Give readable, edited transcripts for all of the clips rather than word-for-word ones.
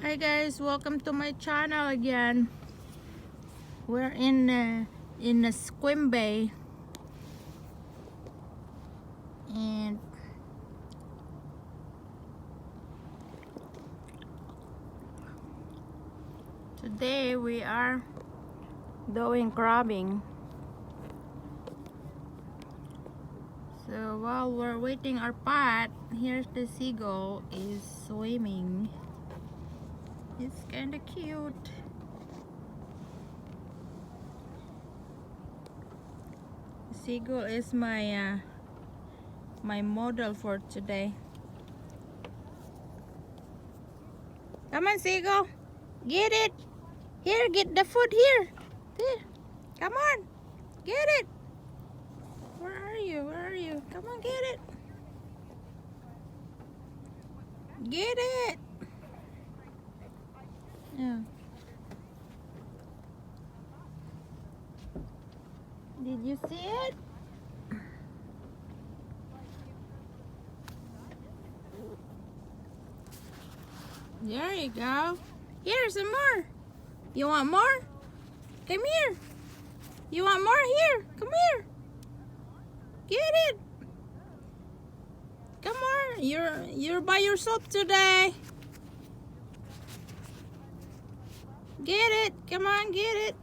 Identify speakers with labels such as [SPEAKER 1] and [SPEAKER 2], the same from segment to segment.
[SPEAKER 1] Hi guys, welcome to my channel again. We're in the Sequim Bay, and today we are doing crabbing. So while we're waiting our pot, here's the seagull is swimming. It's kind of cute. Seagull is my my model for today. Come on, seagull, get it. Here, get the food here. Here, come on, get it. Where are you? Where are you? Come on, get it. Get it. Yeah. Did you see it? There you go. Here, some more. You want more? Come here. You want more? Here, come here. Get it. Come on. You're by yourself today. Get it. Come on, get it.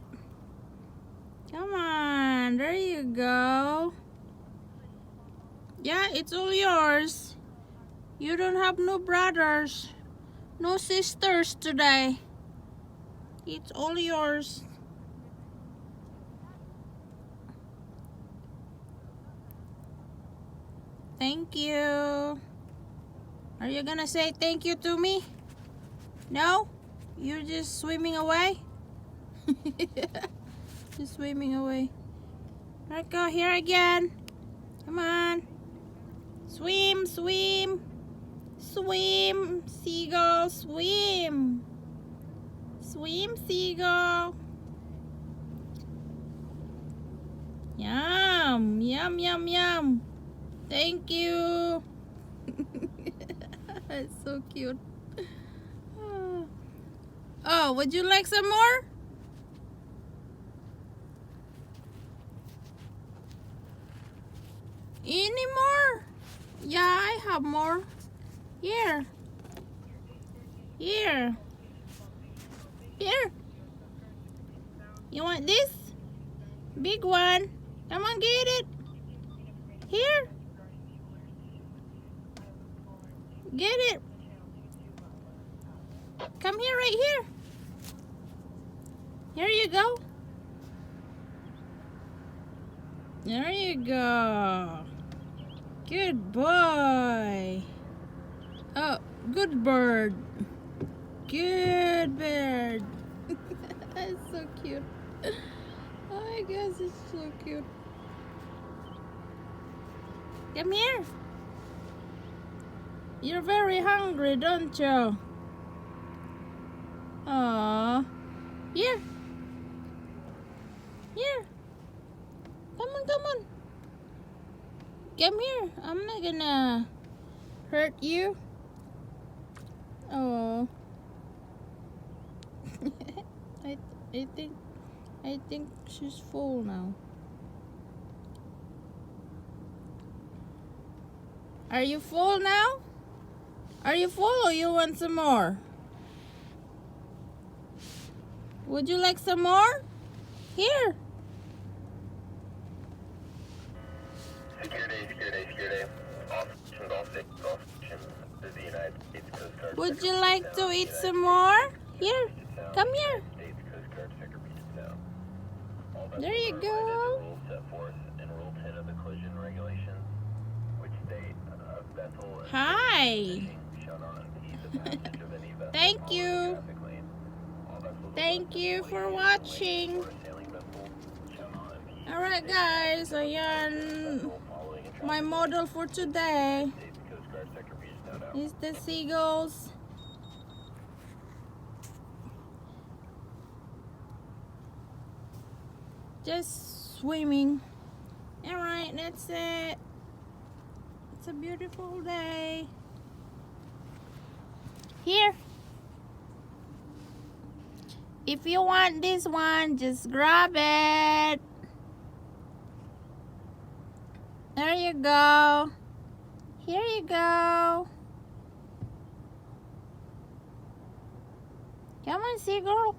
[SPEAKER 1] Come on. There you go. Yeah, it's all yours. You don't have no brothers, no sisters today. It's all yours. Thank you. Are you gonna say thank you to me? No? You're just swimming away? Just swimming away. Let's go here again. Come on. Swim, swim. Swim, seagull, swim. Swim, seagull. Yum, yum, yum, yum. Thank you. It's so cute. Oh, would you like some more? Any more? Yeah, I have more. Here. Here. Here. You want this? Big one. Come on, get it. Here. Get it. Come here, right here. Here you go. There you go. Good boy. Oh, good bird. Good bird. It's so cute. Oh, I guess it's so cute. Come here. You're very hungry, don't you? Aww. Here. Here. Come on, come on. Come here. I'm not gonna hurt you. Oh. I think she's full now. Are you full now? Are you full or you want some more? Would you like some more? Here.
[SPEAKER 2] Security. The United States Coast Guard.
[SPEAKER 1] Would you like to eat some more? Here. Come here. There you go.
[SPEAKER 2] Rules set forth in Rule 10 of the collision regulations, which state vessel
[SPEAKER 1] Hi.
[SPEAKER 2] shall not impede the passage of any vessel.
[SPEAKER 1] Thank you. Thank you for watching. Alright guys, ayan my model for today is the seagulls. Just swimming. Alright, that's it. It's a beautiful day. Here. If you want this one, just grab it. There you go. Here you go. Come on, seagull.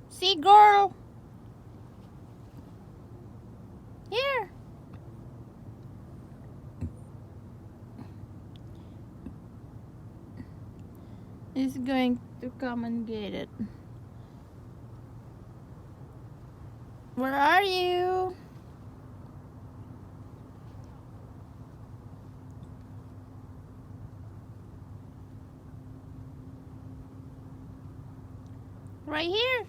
[SPEAKER 1] Seagull. Here. He's going to come and get it. Where are you? Right here.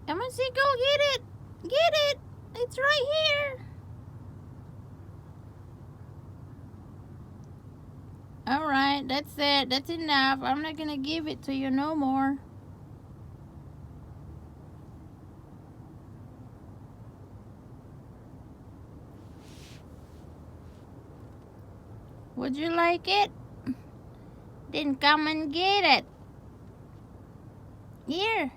[SPEAKER 1] Come on, seagull, get it. Get it. It's right here. Alright, that's it. That's enough. I'm not gonna give it to you no more. Would you like it? Then come and get it. Here.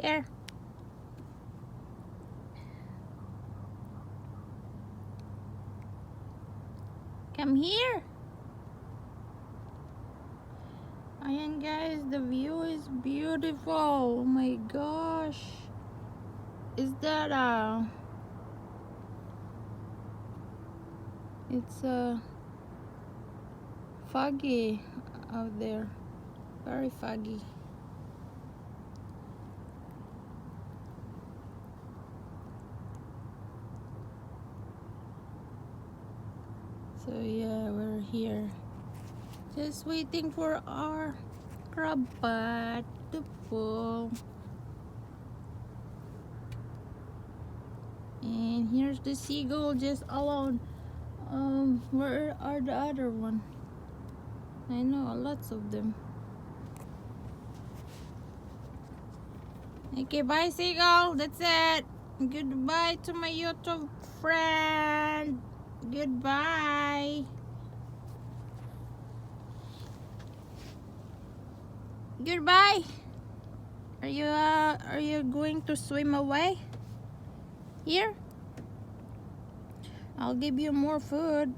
[SPEAKER 1] Here. Come here. Ayan guys, the view is beautiful. Oh my gosh. Is that it's foggy out there. Very foggy. So yeah, we're here. Just waiting for our crab pot to pull. And here's the seagull just alone. Where are the other one? I know lots of them. Okay, bye seagull. That's it. Goodbye to my YouTube friend. Goodbye. Goodbye. Are you going to swim away? Here? I'll give you more food.